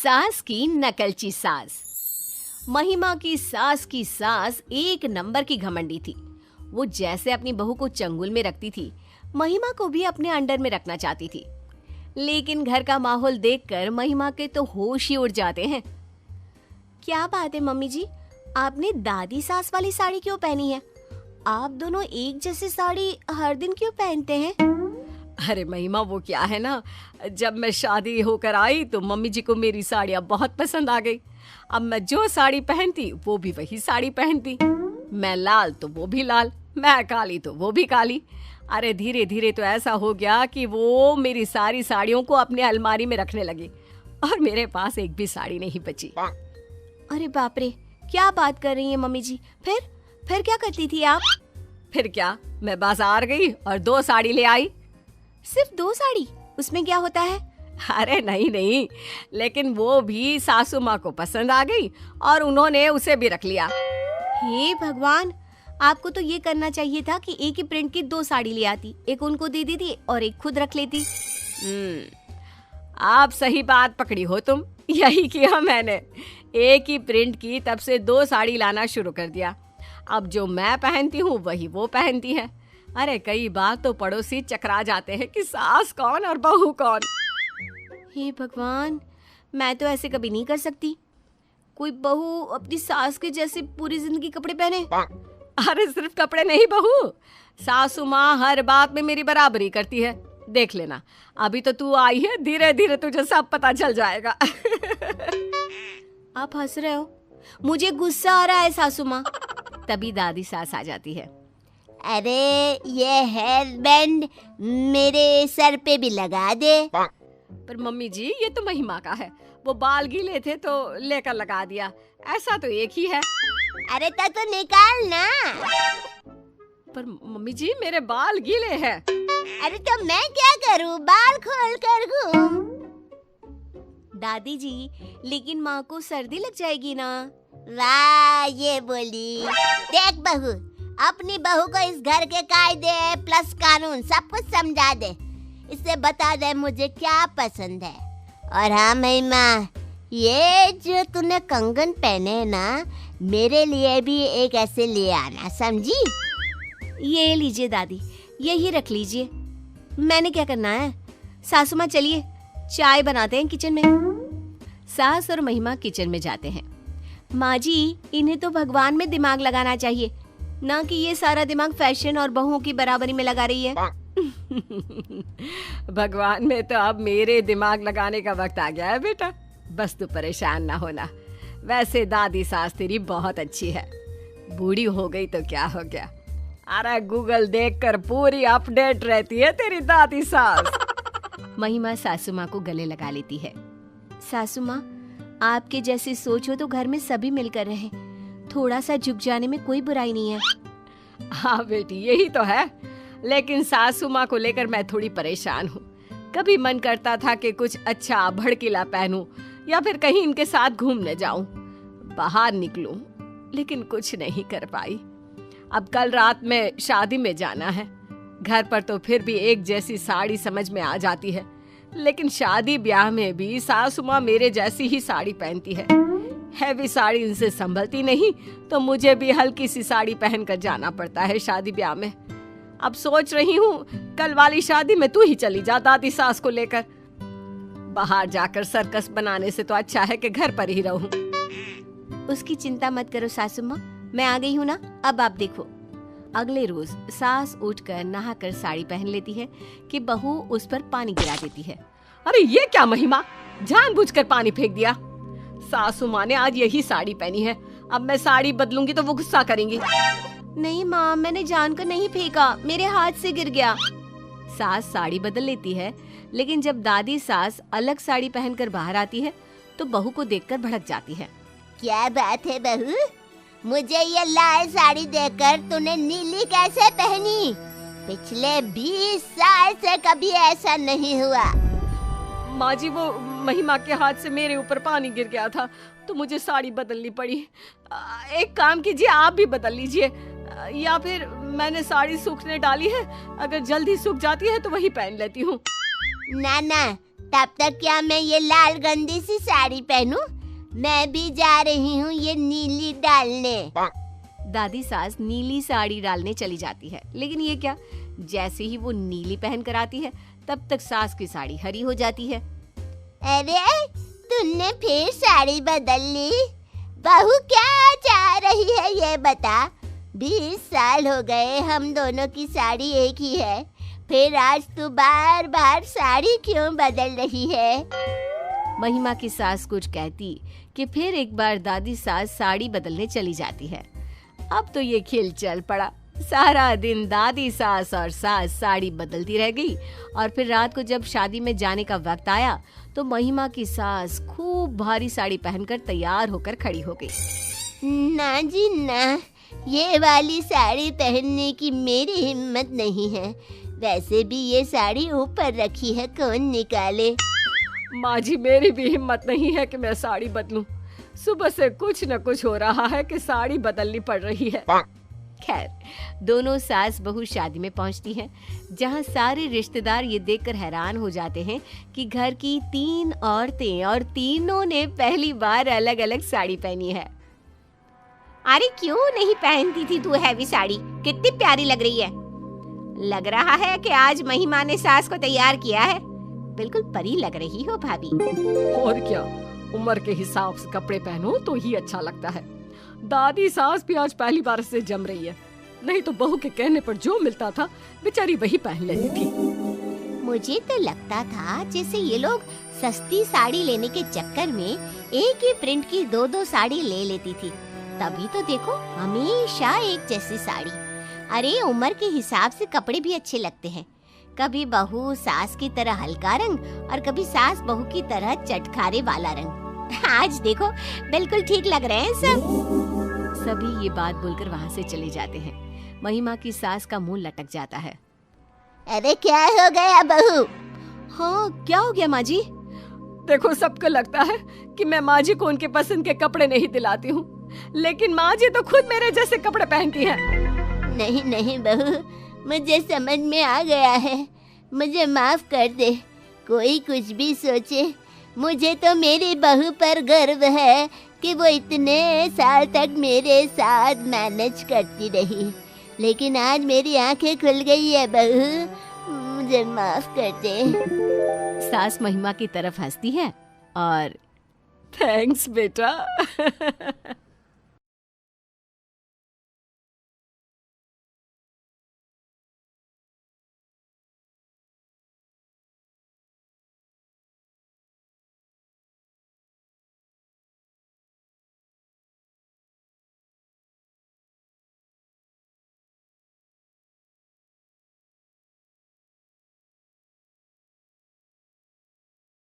सास की नकलची सास। महिमा की सास एक नंबर की घमंडी थी। वो जैसे अपनी बहू को चंगुल में रखती थी, महिमा को भी अपने अंडर में रखना चाहती थी। लेकिन घर का माहौल देखकर महिमा के तो होश ही उड़ जाते हैं। क्या बात है मम्मी जी, आपने दादी सास वाली साड़ी क्यों पहनी है? आप दोनों एक जैसी साड़ी हर दिन क्यों पहनते हैं? अरे महिमा, वो क्या है ना, जब मैं शादी होकर आई तो मम्मी जी को मेरी साड़ियाँ बहुत पसंद आ गई। अब मैं जो साड़ी पहनती वो भी वही साड़ी पहनती। मैं लाल तो वो भी लाल, मैं काली तो वो भी काली। अरे धीरे धीरे तो ऐसा हो गया कि वो मेरी सारी साड़ियों को अपने अलमारी में रखने लगी और मेरे पास एक भी साड़ी नहीं बची। अरे बाप रे, क्या बात कर रही हैं मम्मी जी? फिर क्या करती थी आप? फिर क्या, मैं बाजार गई और 2 साड़ी ले आई। सिर्फ 2 साड़ी? उसमें क्या होता है? अरे नहीं, लेकिन वो भी सासू माँ को पसंद आ गई और उन्होंने उसे भी रख लिया। हे भगवान, आपको तो ये करना चाहिए था कि एक ही प्रिंट की 2 साड़ी ले आती, एक उनको दे देती और एक खुद रख लेती। आप सही बात पकड़ी हो तुम। यही किया मैंने, एक ही प्रिंट की, तब से 2 साड़ी लाना शुरू कर दिया। अब जो मैं पहनती हूँ वही वो पहनती है। अरे कई बार तो पड़ोसी चकरा जाते हैं कि सास कौन और बहू कौन। हे भगवान, मैं तो ऐसे कभी नहीं कर सकती। कोई बहू अपनी सास के जैसे पूरी जिंदगी कपड़े पहने? अरे सिर्फ कपड़े नहीं बहू, सासू माँ हर बात में मेरी बराबरी करती है। देख लेना, अभी तो तू आई है, धीरे धीरे तुझे सब पता चल जाएगा। आप हंस रहे हो? मुझे गुस्सा आ रहा है सासू माँ। तभी दादी सास आ जाती है। अरे ये हेयर बैंड मेरे सर पे भी लगा दे। पर मम्मी जी, ये तो महिमा का है, वो बाल गीले थे तो लेकर लगा दिया। ऐसा तो एक ही है। अरे तो निकाल ना। पर मम्मी जी, मेरे बाल गीले हैं। अरे तो मैं क्या करूं, बाल खोल कर घूम। दादी जी, लेकिन माँ को सर्दी लग जाएगी ना। वाह, ये बोली। देख बहू, अपनी बहू को इस घर के कायदे प्लस कानून सब कुछ समझा दे। इसे बता दे मुझे क्या पसंद है। और हाँ महिमा, ये जो तूने कंगन पहने ना, मेरे लिए भी एक ऐसे ले आना, समझी? ये लीजिए दादी, यही रख लीजिए। मैंने क्या करना है? सासू माँ चलिए चाय बनाते हैं किचन में। सास और महिमा किचन में जाते हैं। माँ जी, इन्हें तो भगवान में दिमाग लगाना चाहिए, ना कि ये सारा दिमाग फैशन और बहुओं की बराबरी में लगा रही है। भगवान में तो अब मेरे दिमाग लगाने का वक्त आ गया है बेटा, बस तू परेशान ना होना। वैसे दादी सास तेरी बहुत अच्छी है, बूढ़ी हो गई तो क्या हो गया। अरे गूगल देखकर पूरी अपडेट रहती है तेरी दादी सास। महिमा सासू माँ को गले लगा लेती है। सासू माँ, आपके जैसी सोच हो तो घर में सभी मिलकर रहें। थोड़ा सा झुक जाने में कोई बुराई नहीं है। हाँ बेटी, यही तो है, लेकिन सासू माँ को लेकर मैं थोड़ी परेशान हूँ। कभी मन करता था कि कुछ अच्छा भड़कीला पहनूं या फिर कहीं इनके साथ घूमने जाऊं, बाहर निकलूं, लेकिन कुछ नहीं कर पाई। अब कल रात में शादी में जाना है। घर पर तो फिर भी एक जैसी साड़ी समझ में आ जाती है, लेकिन शादी ब्याह में भी सासू माँ मेरे जैसी ही साड़ी पहनती है। हैवी साड़ी इनसे संभलती नहीं, तो मुझे भी हल्की सी साड़ी पहनकर जाना पड़ता है शादी ब्याह में। अब सोच रही हूँ कल वाली शादी में तू ही चली जा दादी सास को लेकर। बाहर जाकर सर्कस बनाने से तो अच्छा है कि घर पर ही रहूं। उसकी चिंता मत करो सासू माँ, मैं आ गई हूँ ना। अब आप देखो, अगले रोज सास उठकर नहाकर साड़ी पहन लेती है कि बहू उस पर पानी गिरा देती है। अरे ये क्या महिमा, जानबूझकर पानी फेंक दिया। सासू माँ ने आज यही साड़ी पहनी है, अब मैं साड़ी बदलूंगी तो वो गुस्सा करेंगी। नहीं माँ, मैंने जानकर नहीं फेंका, मेरे हाथ से गिर गया। सास साड़ी बदल लेती है, लेकिन जब दादी सास अलग साड़ी पहनकर बाहर आती है तो बहू को देखकर भड़क जाती है। क्या बात है बहू, मुझे ये लाल साड़ी देखकर तूने नीली कैसे पहनी? पिछले 20 साल से कभी ऐसा नहीं हुआ। माँ जी, वो महिमा के हाथ से मेरे ऊपर पानी गिर गया था तो मुझे साड़ी बदलनी पड़ी। एक काम कीजिए, आप भी बदल लीजिए, या फिर मैंने साड़ी सूखने डाली है, अगर जल्दी सूख जाती है तो वही पहन लेती हूँ। ना, तब तक क्या मैं ये लाल गंदी सी साड़ी पहनूं? मैं भी जा रही हूँ ये नीली डालने। दादी सास नीली साड़ी डालने चली जाती है, लेकिन ये क्या, जैसे ही वो नीली पहन कर आती है तब तक सास की साड़ी हरी हो जाती है। अरे तुमने फिर साड़ी बदल ली? बहू क्या चाह रही है ये बता। 20 साल हो गए हम दोनों की साड़ी एक ही है, फिर आज तू बार बार साड़ी क्यों बदल रही है? महिमा की सास कुछ कहती कि फिर एक बार दादी सास साड़ी बदलने चली जाती है। अब तो ये खेल चल पड़ा। सारा दिन दादी सास और सास साड़ी बदलती रह गई और फिर रात को जब शादी में जाने का वक्त आया तो महिमा की सास खूब भारी साड़ी पहनकर तैयार होकर खड़ी हो गई। ना जी ना, ये वाली साड़ी पहनने की मेरी हिम्मत नहीं है। वैसे भी ये साड़ी ऊपर रखी है, कौन निकाले? माँ जी, मेरी भी हिम्मत नहीं है कि मैं साड़ी बदलूं। सुबह से कुछ न कुछ हो रहा है कि साड़ी बदलनी पड़ रही है। खैर, दोनों सास बहू शादी में पहुंचती हैं, जहां सारे रिश्तेदार ये देखकर हैरान हो जाते हैं कि घर की 3 औरतें और तीनों ने पहली बार अलग अलग साड़ी पहनी है। अरे क्यों नहीं पहनती थी तू हैवी साड़ी? कितनी प्यारी लग रही है। लग रहा है कि आज महिमा ने सास को तैयार किया है। बिल्कुल परी लग रही हो भाभी। और क्या, उम्र के हिसाब से कपड़े पहनो तो ही अच्छा लगता है। दादी सास भी आज पहली बार से जम रही है, नहीं तो बहू के कहने पर जो मिलता था बेचारी वही पहन लेती थी। मुझे तो लगता था जैसे ये लोग सस्ती साड़ी लेने के चक्कर में एक ही प्रिंट की 2-2 साड़ी ले लेती थी। तभी तो देखो हमेशा एक जैसी साड़ी। अरे उम्र के हिसाब से कपड़े भी अच्छे लगते हैं। कभी बहू सास की तरह हल्का रंग और कभी सास बहू की तरह चटखारे वाला रंग। आज देखो बिल्कुल ठीक लग रहे हैं सब। सभी ये बात बोलकर वहाँ से चले जाते हैं। महिमा की सास का मुंह लटक जाता है। अरे क्या हो गया बहू? हाँ, क्या हो गया माँ जी? देखो, सबको लगता है कि मैं माँ जी को उनके पसंद के कपड़े नहीं दिलाती हूँ, लेकिन माँ जी तो खुद मेरे जैसे कपड़े पहनती हैं। नहीं नहीं बहू, मुझे समझ में आ गया है। मुझे माफ कर दे। कोई कुछ भी सोचे, मुझे तो मेरी बहू पर गर्व है कि वो इतने साल तक मेरे साथ मैनेज करती रही। लेकिन आज मेरी आंखें खुल गई है बहू, मुझे माफ कर दे। सास महिमा की तरफ हंसती है और थैंक्स बेटा।